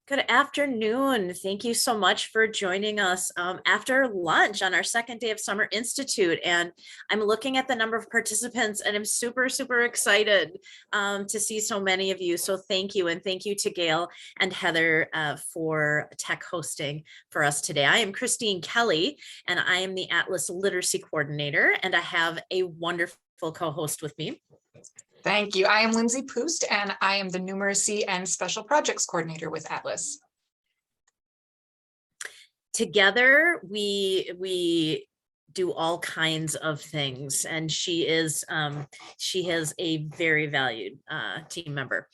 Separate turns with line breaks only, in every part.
Good afternoon. Thank you so much for joining us after lunch on our second day of Summer Institute. And I'm looking at the number of participants and I'm super, super excited to see so many of you. So thank you. And thank you to Gail and Heather for tech hosting for us today. I am Christine Kelly and I am the Atlas Literacy Coordinator, and I have a wonderful co-host with me.
Thank you. I am Lindsay Poost, and I am the Numeracy and Special Projects Coordinator with Atlas.
Together, we do all kinds of things, and she has a very valued team member.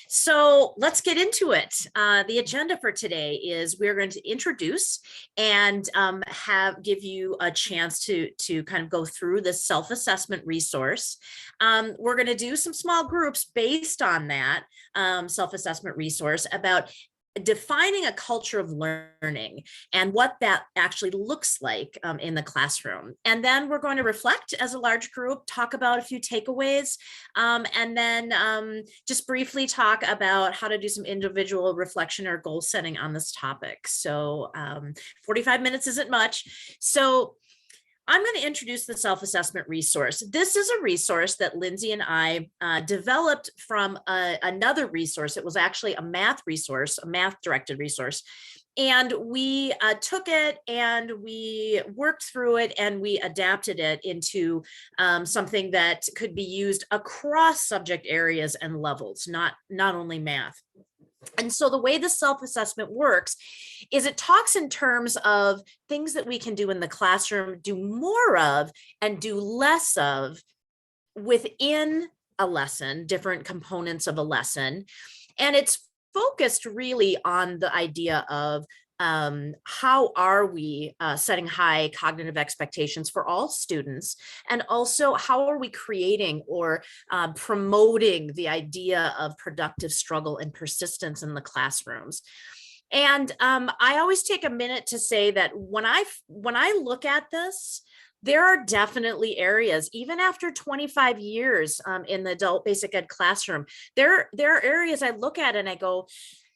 So let's get into it. The agenda for today is we're going to introduce and give you a chance to kind of go through this self-assessment resource. We're going to do some small groups based on that self-assessment resource about defining a culture of learning and what that actually looks like in the classroom. And then we're going to reflect as a large group, talk about a few takeaways, and then just briefly talk about how to do some individual reflection or goal setting on this topic. So 45 minutes isn't much. So I'm going to introduce the self-assessment resource. This is a resource that Lindsay and I developed from another resource. It was actually a math resource, a math-directed resource. And we took it and we worked through it and we adapted it into something that could be used across subject areas and levels, not only math. And so the way the self-assessment works is it talks in terms of things that we can do in the classroom, do more of and do less of within a lesson, different components of a lesson. And it's focused really on the idea of how are we setting high cognitive expectations for all students, and also how are we creating or promoting the idea of productive struggle and persistence in the classrooms. And I always take a minute to say that when I look at this, there are definitely areas, even after 25 years in the adult basic ed classroom, there are areas I look at and I go,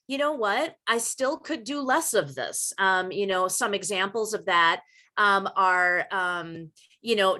you know what, I still could do less of this. Some examples of that are,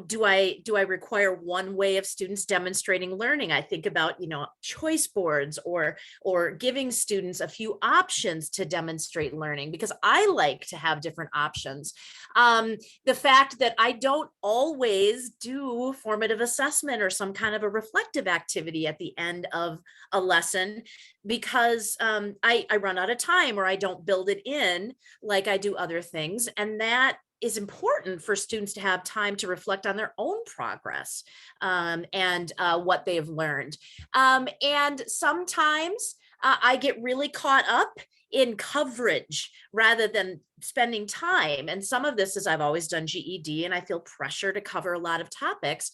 do I require one way of students demonstrating learning? I think about, choice boards or giving students a few options to demonstrate learning, because I like to have different options. The fact that I don't always do formative assessment or some kind of a reflective activity at the end of a lesson because I run out of time or I don't build it in like I do other things. And that is important for students to have time to reflect on their own progress and what they've learned. And sometimes I get really caught up in coverage rather than spending time. And some of this is I've always done GED and I feel pressure to cover a lot of topics.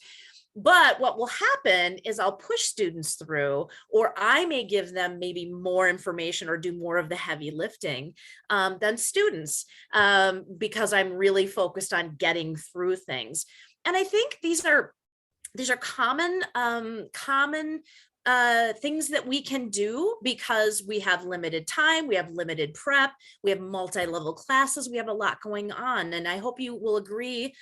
But what will happen is I'll push students through, or I may give them maybe more information or do more of the heavy lifting than students because I'm really focused on getting through things. And I think these are common things that we can do because we have limited time, we have limited prep, we have multi-level classes, we have a lot going on. And I hope you will agree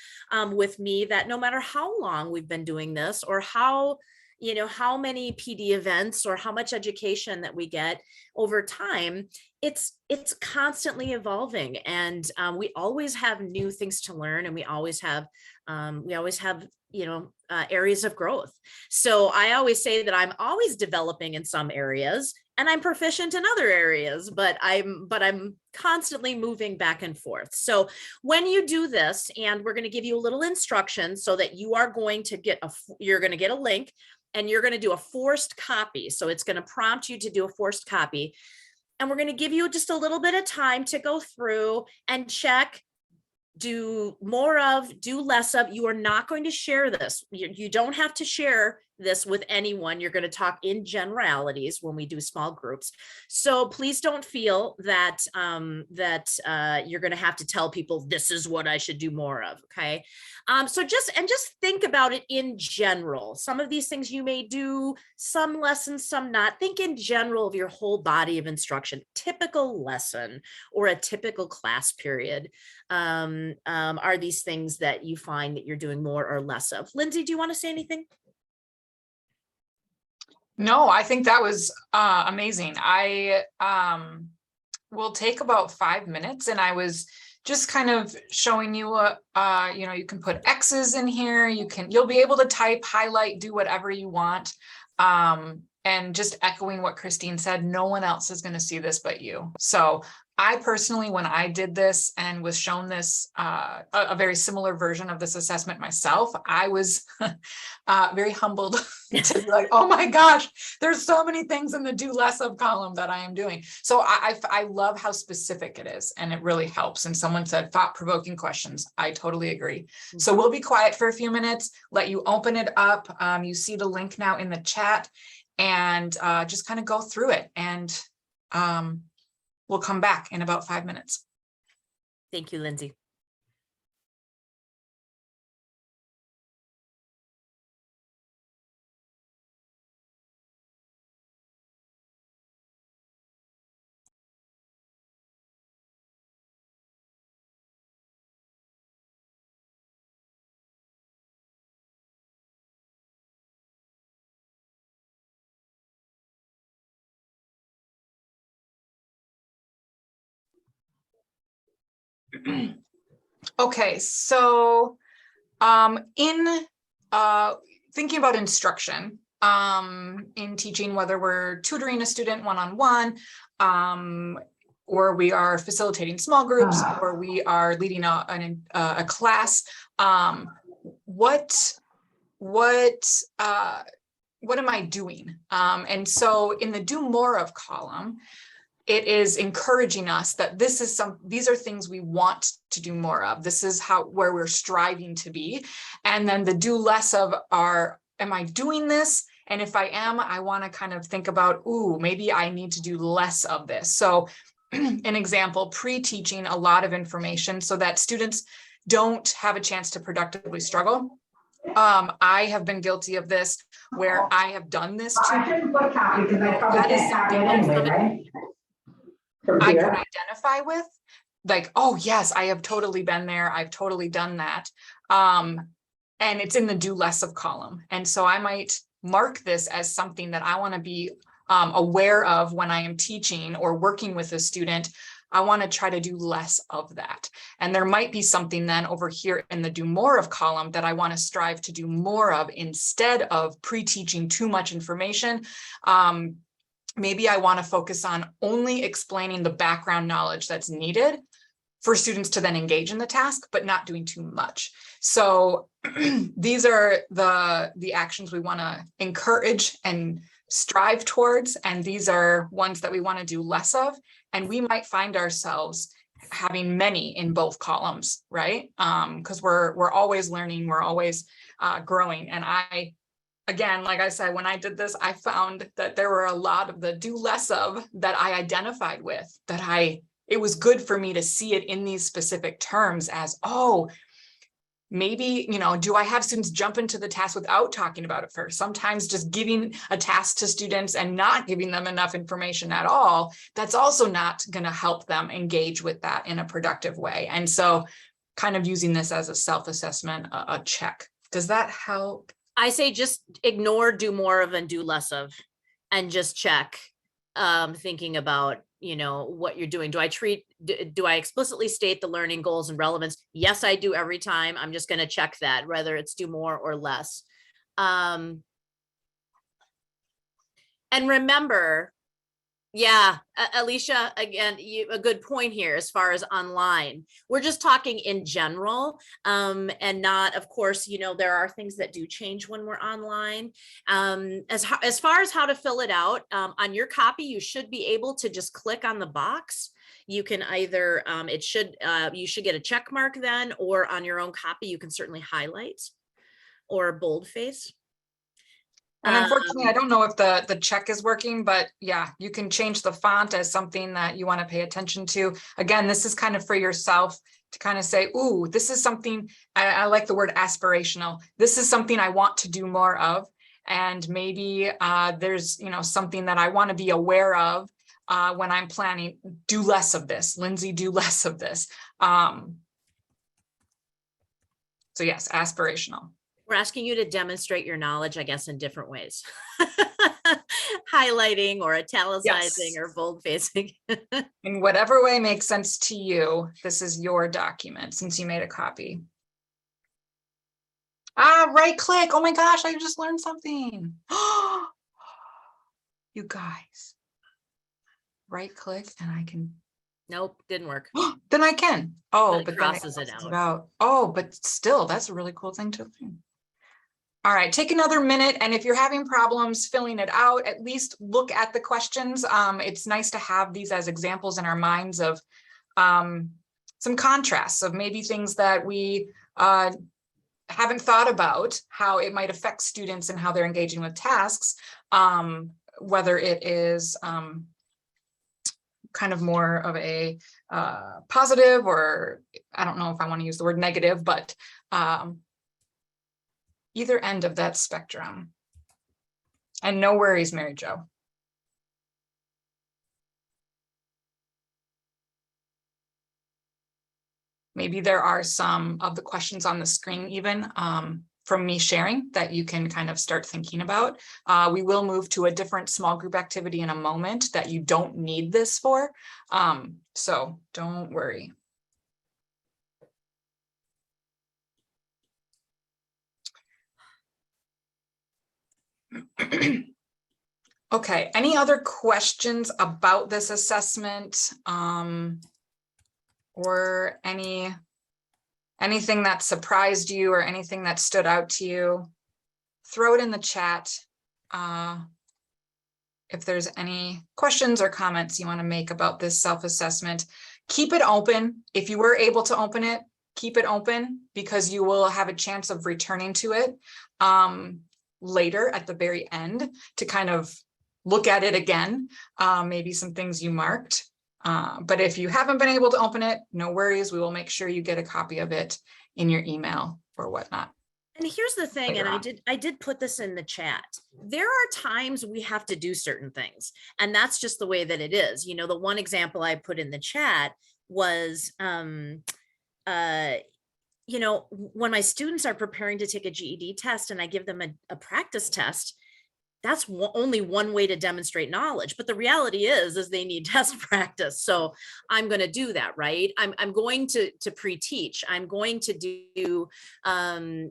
with me that no matter how long we've been doing this or how many PD events or how much education that we get over time, it's constantly evolving, and we always have new things to learn, and we always have areas of growth. So I always say that I'm always developing in some areas and I'm proficient in other areas, but I'm constantly moving back and forth. So when you do this, and we're going to give you a little instruction so that you are going to get a link and you're going to do a forced copy. So it's going to prompt you to do a forced copy. And we're going to give you just a little bit of time to go through and check, do more of, do less of. You are not going to share this. You don't have to share this with anyone. You're going to talk in generalities when we do small groups. So please don't feel that you're going to have to tell people this is what I should do more of. Okay. So just think about it in general. Some of these things you may do, some lessons, some not. Think in general of your whole body of instruction, typical lesson or a typical class period. Are these things that you find that you're doing more or less of? Lindsay, do you want to say anything?
No, I think that was amazing. I will take about 5 minutes, and I was just kind of showing you you know, you can put X's in here, you'll be able to type, highlight, do whatever you want. And just echoing what Christine said, no one else is going to see this but you. So I personally, when I did this and was shown this, a very similar version of this assessment myself, I was very humbled to be like, oh my gosh, there's so many things in the do less of column that I am doing. So I love how specific it is, and it really helps. And someone said thought-provoking questions. I totally agree. So we'll be quiet for a few minutes, let you open it up. You see the link now in the chat, and just kind of go through it, and we'll come back in about 5 minutes.
Thank you, Lindsay.
Okay, so in thinking about instruction, in teaching, whether we're tutoring a student one-on-one, or we are facilitating small groups, or we are leading a class, what am I doing? And so in the do more of column, it is encouraging us that these are things we want to do more of. This is where we're striving to be. And then the do less of am I doing this? And if I am, I want to kind of think about, ooh, maybe I need to do less of this. So an example, pre-teaching a lot of information so that students don't have a chance to productively struggle. I have been guilty of this where I have done this too. That is something I can identify with, like, oh yes, I have totally been there. I've totally done that. And it's in the do less of column. And so I might mark this as something that I want to be aware of when I am teaching or working with a student. I want to try to do less of that. And there might be something then over here in the do more of column that I want to strive to do more of instead of pre-teaching too much information. Maybe I want to focus on only explaining the background knowledge that's needed for students to then engage in the task, but not doing too much. So these are the actions we want to encourage and strive towards. And these are ones that we want to do less of. And we might find ourselves having many in both columns, right? Because we're always learning, we're always growing. And again, like I said, when I did this, I found that there were a lot of the do less of that I identified with, it was good for me to see it in these specific terms as, oh, maybe, you know, do I have students jump into the task without talking about it first? Sometimes just giving a task to students and not giving them enough information at all, that's also not going to help them engage with that in a productive way. And so kind of using this as a self-assessment, a check. Does that help?
I say just ignore do more of and do less of, and just check, thinking about, you know, what you're doing. Do I explicitly state the learning goals and relevance? Yes, I do every time. I'm just going to check that, whether it's do more or less. And remember, yeah, Alicia, again, a good point here as far as online. We're just talking in general, and not, of course, you know, there are things that do change when we're online. As far as how to fill it out, on your copy, you should be able to just click on the box. You can either, you should get a check mark then, or on your own copy, you can certainly highlight or boldface.
And unfortunately, I don't know if the check is working, but yeah, you can change the font as something that you want to pay attention to. Again, this is kind of for yourself to kind of say, ooh, this is something, I like the word aspirational. This is something I want to do more of. And maybe there's, something that I want to be aware of when I'm planning, do less of this. Lindsay, do less of this. So yes, aspirational.
We're asking you to demonstrate your knowledge, I guess, in different ways. Highlighting or italicizing
Yes.
or bold facing.
In whatever way makes sense to you, this is your document since you made a copy. Right click. Oh my gosh, I just learned something. You guys. Right click and I can.
Nope, didn't work.
Then I can. Oh,
But
but
it
then
crosses it
crosses
out.
Oh, but still, that's a really cool thing to do. All right, take another minute. And if you're having problems filling it out, at least look at the questions. It's nice to have these as examples in our minds of some contrasts of maybe things that we haven't thought about, how it might affect students and how they're engaging with tasks, whether it is kind of more of a positive, or I don't know if I want to use the word negative, but either end of that spectrum. And no worries, Mary Jo. Maybe there are some of the questions on the screen even from me sharing that you can kind of start thinking about. We will move to a different small group activity in a moment that you don't need this for. So don't worry. Okay, any other questions about this assessment? Or anything that surprised you or anything that stood out to you? Throw it in the chat. If there's any questions or comments you want to make about this self-assessment, keep it open. If you were able to open it, keep it open, because you will have a chance of returning to it later at the very end to kind of look at it again, maybe some things you marked. But if you haven't been able to open it, no worries. We will make sure you get a copy of it in your email or whatnot.
And here's the thing, and I did put this in the chat. There are times we have to do certain things, and that's just the way that it is. The one example I put in the chat was, when my students are preparing to take a GED test and I give them a practice test, that's only one way to demonstrate knowledge. But the reality is they need test practice. So I'm going to do that, right? I'm going to pre-teach. I'm going to do, I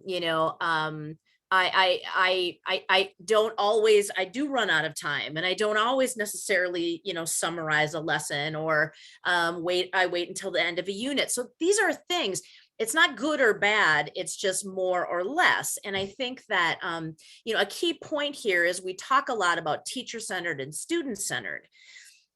don't always, I do run out of time, and I don't always necessarily, summarize a lesson or I wait until the end of a unit. So these are things. It's not good or bad, it's just more or less. And I think that, a key point here is we talk a lot about teacher-centered and student-centered.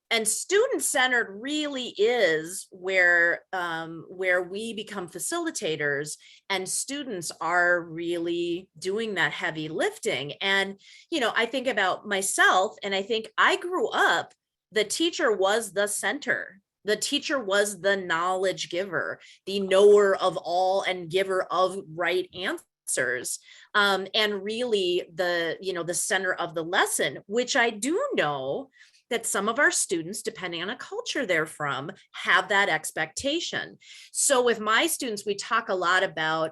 And student-centered really is where we become facilitators, and students are really doing that heavy lifting. And, I think about myself, and I think I grew up, the teacher was the center. The teacher was the knowledge giver, the knower of all and giver of right answers. And really the center of the lesson, which I do know that some of our students, depending on a culture they're from, have that expectation. So with my students, we talk a lot about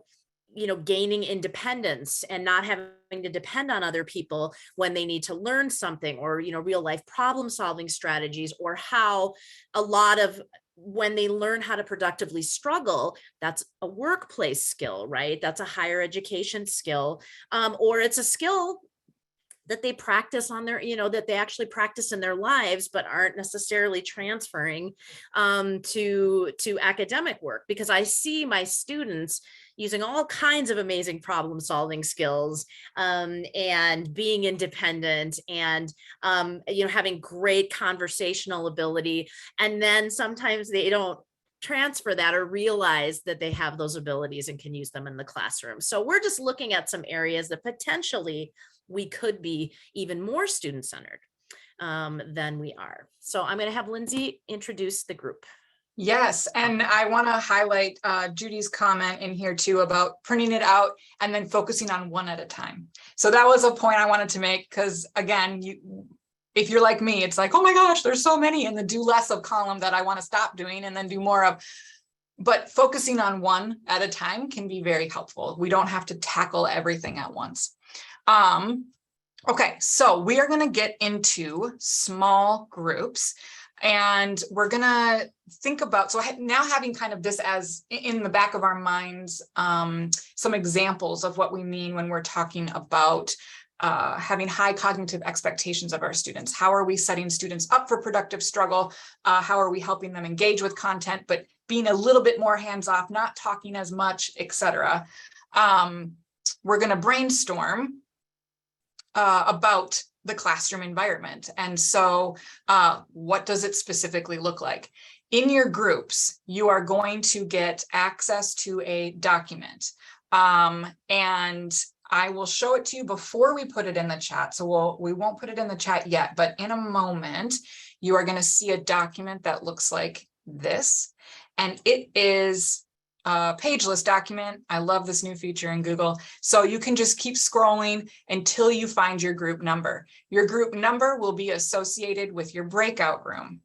gaining independence and not having to depend on other people when they need to learn something, or, real life problem solving strategies, or how a lot of when they learn how to productively struggle, that's a workplace skill, right? That's a higher education skill, or it's a skill that they practice on their, that they actually practice in their lives, but aren't necessarily transferring to academic work. Because I see my students using all kinds of amazing problem solving skills, and being independent, and having great conversational ability. And then sometimes they don't transfer that or realize that they have those abilities and can use them in the classroom. So we're just looking at some areas that potentially we could be even more student-centered than we are. So I'm going to have Lindsay introduce the group.
Yes, and I want to highlight Judy's comment in here too about printing it out and then focusing on one at a time. So that was a point I wanted to make, because again, if you're like me, it's like, oh my gosh, there's so many in the do less of column that I want to stop doing and then do more of. But focusing on one at a time can be very helpful. We don't have to tackle everything at once. Okay, so we are going to get into small groups. And we're gonna think about, so now having kind of this as in the back of our minds, some examples of what we mean when we're talking about having high cognitive expectations of our students. How are we setting students up for productive struggle? How are we helping them engage with content, but being a little bit more hands-off, not talking as much, etc. We're gonna brainstorm about the classroom environment. And so what does it specifically look like? In your groups, you are going to get access to a document. And I will show it to you before we put it in the chat. So we won't put it in the chat yet, but in a moment, you are going to see a document that looks like this. And it is a pageless document. I love this new feature in Google. So you can just keep scrolling until you find your group number. Your group number will be associated with your breakout room.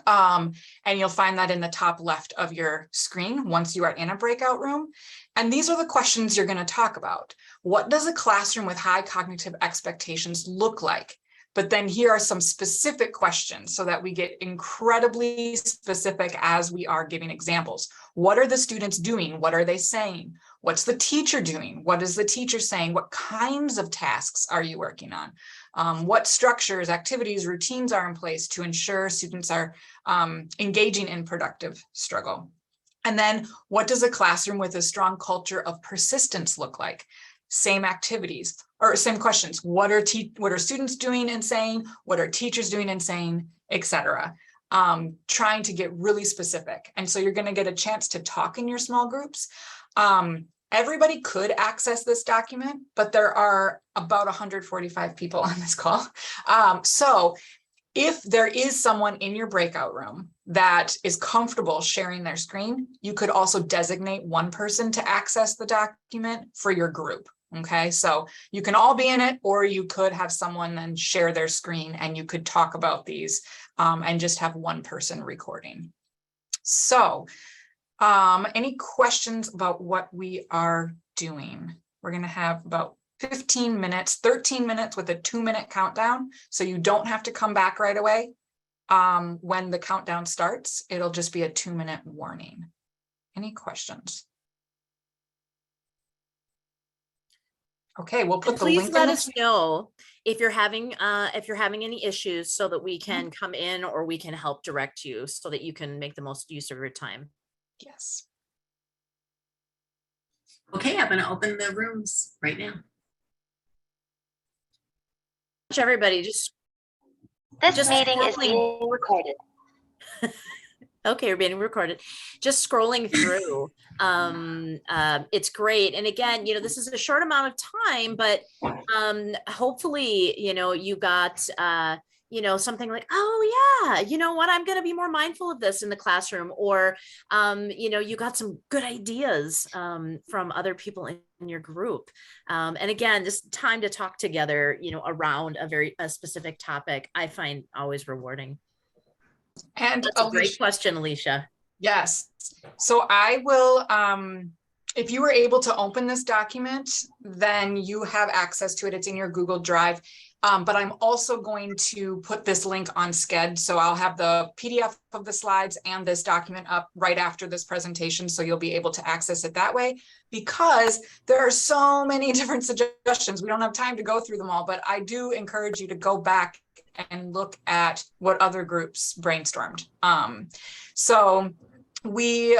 And you'll find that in the top left of your screen once you are in a breakout room. And these are the questions you're going to talk about. What does a classroom with high cognitive expectations look like? But then here are some specific questions so that we get incredibly specific as we are giving examples. What are the students doing? What are they saying? What's the teacher doing? What is the teacher saying? What kinds of tasks are you working on? What structures, activities, routines are in place to ensure students are engaging in productive struggle? And then what does a classroom with a strong culture of persistence look like? Same activities or same questions. What are students doing and saying? What are teachers doing and saying, etc. Trying to get really specific. And so you're going to get a chance to talk in your small groups. Everybody could access this document, but there are about 145 people on this call. So if there is someone in your breakout room that is comfortable sharing their screen, you could also designate one person to access the document for your group. Okay, so you can all be in it, or you could have someone then share their screen and you could talk about these and just have one person recording. So any questions about what we are doing? We're going to have about 15 minutes, 13 minutes with a 2-minute countdown. So you don't have to come back right away. When the countdown starts, it'll just be a 2-minute warning. Any questions? Okay, we'll put the link.
Please let us know if you're having any issues so that we can come in or we can help direct you so that you can make the most use of your time.
Yes.
Okay, I'm going to open the rooms right now.
Everybody, just
this meeting is being recorded.
Okay, we're being recorded. Just scrolling through, it's great. And again, this is a short amount of time, but hopefully, you got, something like, oh yeah, you know what, I'm going to be more mindful of this in the classroom, or, you got some good ideas from other people in your group. And again, just time to talk together, around a specific topic, I find always rewarding.
And
that's a great question, Alicia.
Yes. So I will, if you were able to open this document, then you have access to it. It's in your Google Drive. But I'm also going to put this link on Sched. So I'll have the PDF of the slides and this document up right after this presentation. So you'll be able to access it that way, because there are so many different suggestions. We don't have time to go through them all, but I do encourage you to go back and look at what other groups brainstormed. So we,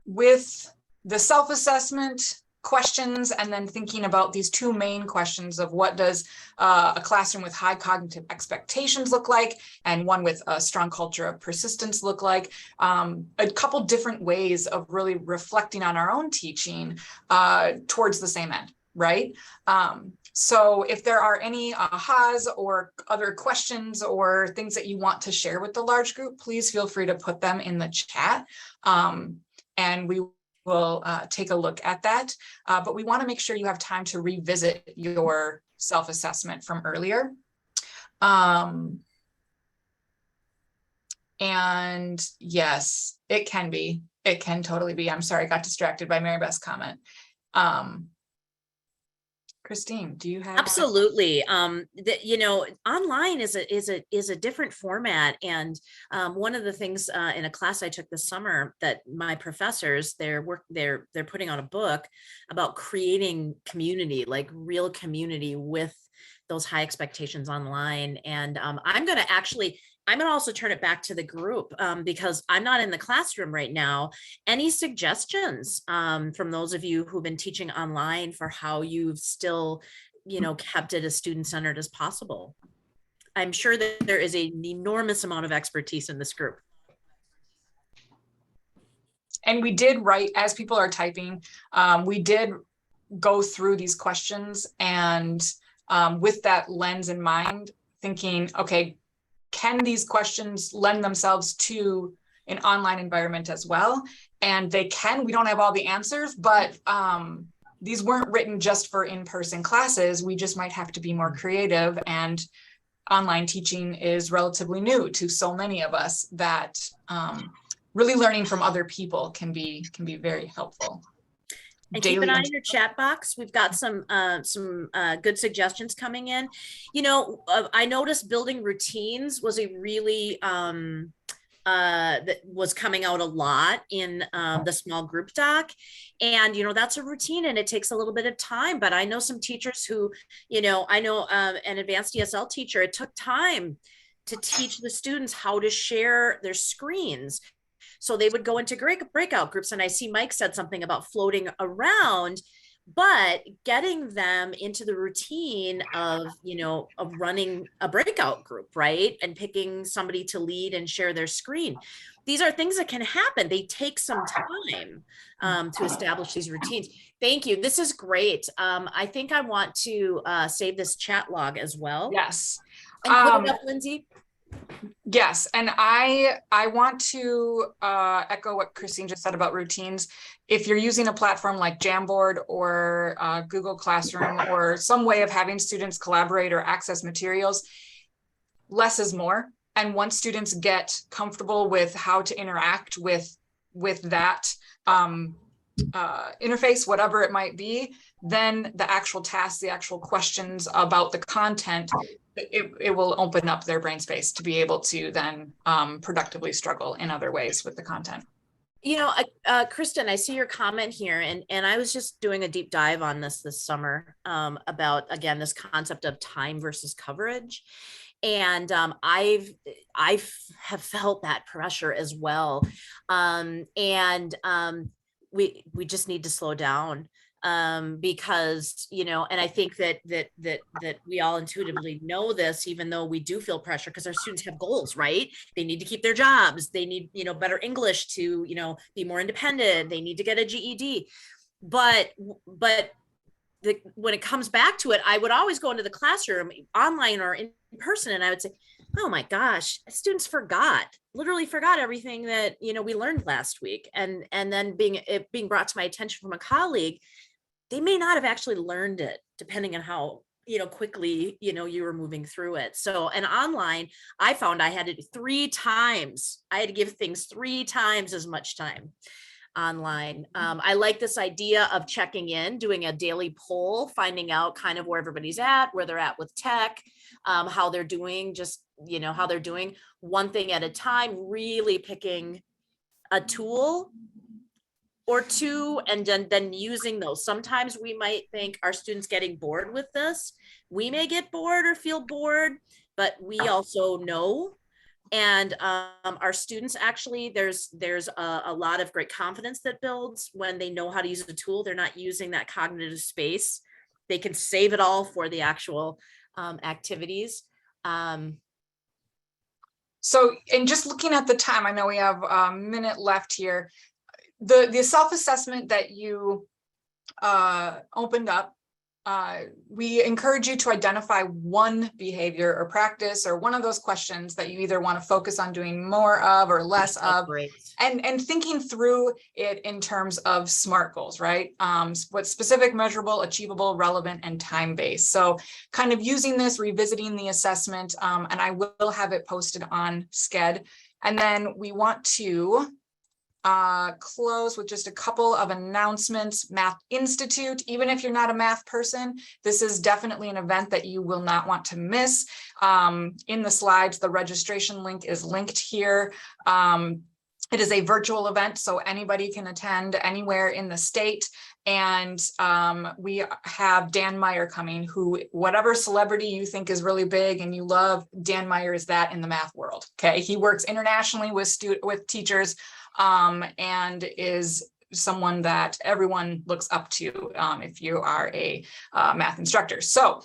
with the self-assessment, questions and then thinking about these two main questions of what does a classroom with high cognitive expectations look like and one with a strong culture of persistence look like, a couple different ways of really reflecting on our own teaching towards the same end, right? So if there are any ahas or other questions or things that you want to share with the large group, please feel free to put them in the chat. And we will take a look at that. But we want to make sure you have time to revisit your self-assessment from earlier. And yes, it can be. It can totally be. I'm sorry, I got distracted by Mary Beth's comment. Christine, do you have?
Absolutely. You know, online is a different format. And one of the things in a class I took this summer that my professors, they're putting on a book about creating community, like real community with those high expectations online. And I'm going to also turn it back to the group because I'm not in the classroom right now. Any suggestions from those of you who've been teaching online for how you've still, you know, kept it as student-centered as possible? I'm sure that there is an enormous amount of expertise in this group.
And we did write, as people are typing, we did go through these questions and with that lens in mind, thinking, okay, can these questions lend themselves to an online environment as well? And they can. We don't have all the answers, but these weren't written just for in-person classes. We just might have to be more creative, and online teaching is relatively new to so many of us that really learning from other people can be very helpful.
And keep an eye on your chat box. We've got some good suggestions coming in. You know, I noticed building routines was a really that was coming out a lot in the small group doc. And, you know, that's a routine and it takes a little bit of time, but I know some teachers who, you know, I know an advanced ESL teacher, it took time to teach the students how to share their screens. So they would go into breakout groups. And I see Mike said something about floating around, but getting them into the routine of, you know, of running a breakout group, right? And picking somebody to lead and share their screen. These are things that can happen. They take some time to establish these routines. Thank you. This is great. I think I want to save this chat log as well.
Yes.
And put it up, Lindsay.
Yes, and I want to echo what Christine just said about routines. If you're using a platform like Jamboard or Google Classroom or some way of having students collaborate or access materials, less is more. And once students get comfortable with how to interact with that interface, whatever it might be, then the actual tasks, the actual questions about the content, it will open up their brain space to be able to then productively struggle in other ways with the content.
You know, Kristen, I see your comment here, and I was just doing a deep dive on this summer about, again, this concept of time versus coverage. And I have felt that pressure as well. We just need to slow down. Because, you know, and I think that we all intuitively know this, even though we do feel pressure because our students have goals, right? They need to keep their jobs. They need, you know, better English to, you know, be more independent. They need to get a GED. But when it comes back to it, I would always go into the classroom, online or in person, and I would say, oh my gosh, students literally forgot everything that, you know, we learned last week. And then being brought to my attention from a colleague, they may not have actually learned it, depending on how, you know, quickly, you know, you were moving through it. So, and online, I found I had to do 3 times. I had to give things 3 times as much time online. I like this idea of checking in, doing a daily poll, finding out kind of where everybody's at, where they're at with tech, how they're doing, just, you know, how they're doing one thing at a time, really picking a tool or 2 and then using those. Sometimes we might think our students getting bored with this. We may get bored or feel bored, but we also know And our students actually, there's a lot of great confidence that builds when they know how to use the tool. They're not using that cognitive space. They can save it all for the actual activities.
So, and just looking at the time, I know we have a minute left here. The self-assessment that you opened up, we encourage you to identify one behavior or practice or one of those questions that you either want to focus on doing more of or less of,
Great.
and thinking through it in terms of SMART goals, right? What's specific, measurable, achievable, relevant, and time-based. So kind of using this, revisiting the assessment, and I will have it posted on Sched. And then we want to close with just a couple of announcements. Math Institute, even if you're not a math person, this is definitely an event that you will not want to miss. In the slides, the registration link is linked here. It is a virtual event, so anybody can attend anywhere in the state. And we have Dan Meyer coming, who, whatever celebrity you think is really big and you love, Dan Meyer is that in the math world. Okay, he works internationally with teachers, and is someone that everyone looks up to if you are a math instructor. So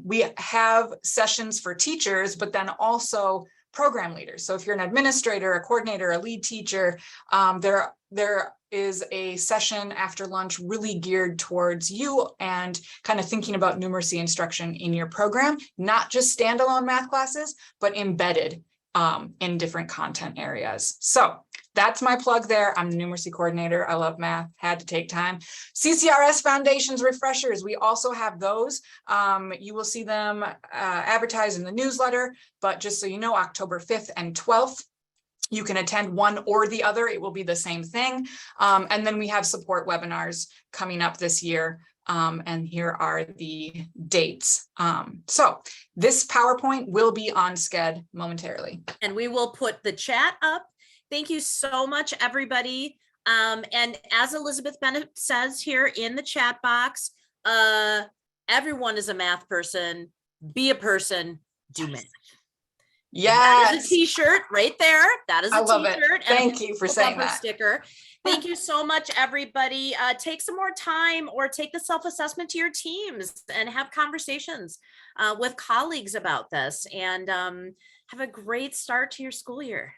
we have sessions for teachers, but then also program leaders. So if you're an administrator, a coordinator, a lead teacher, there is a session after lunch really geared towards you and kind of thinking about numeracy instruction in your program, not just standalone math classes, but embedded in different content areas. So that's my plug there. I'm the numeracy coordinator. I love math, had to take time. CCRS Foundations refreshers, we also have those. You will see them advertised in the newsletter, but just so you know, October 5th and 12th, you can attend one or the other. It will be the same thing. And then we have support webinars coming up this year. And here are the dates. So this PowerPoint will be on Sched momentarily.
And we will put the chat up. Thank you so much, everybody. And as Elizabeth Bennett says here in the chat box, everyone is a math person. Be a person, do math. That is a t-shirt right there. That is a t-shirt.
Thank you for saying that.
Sticker. Thank you so much, everybody. Take some more time or take the self-assessment to your teams and have conversations with colleagues about this, and have a great start to your school year.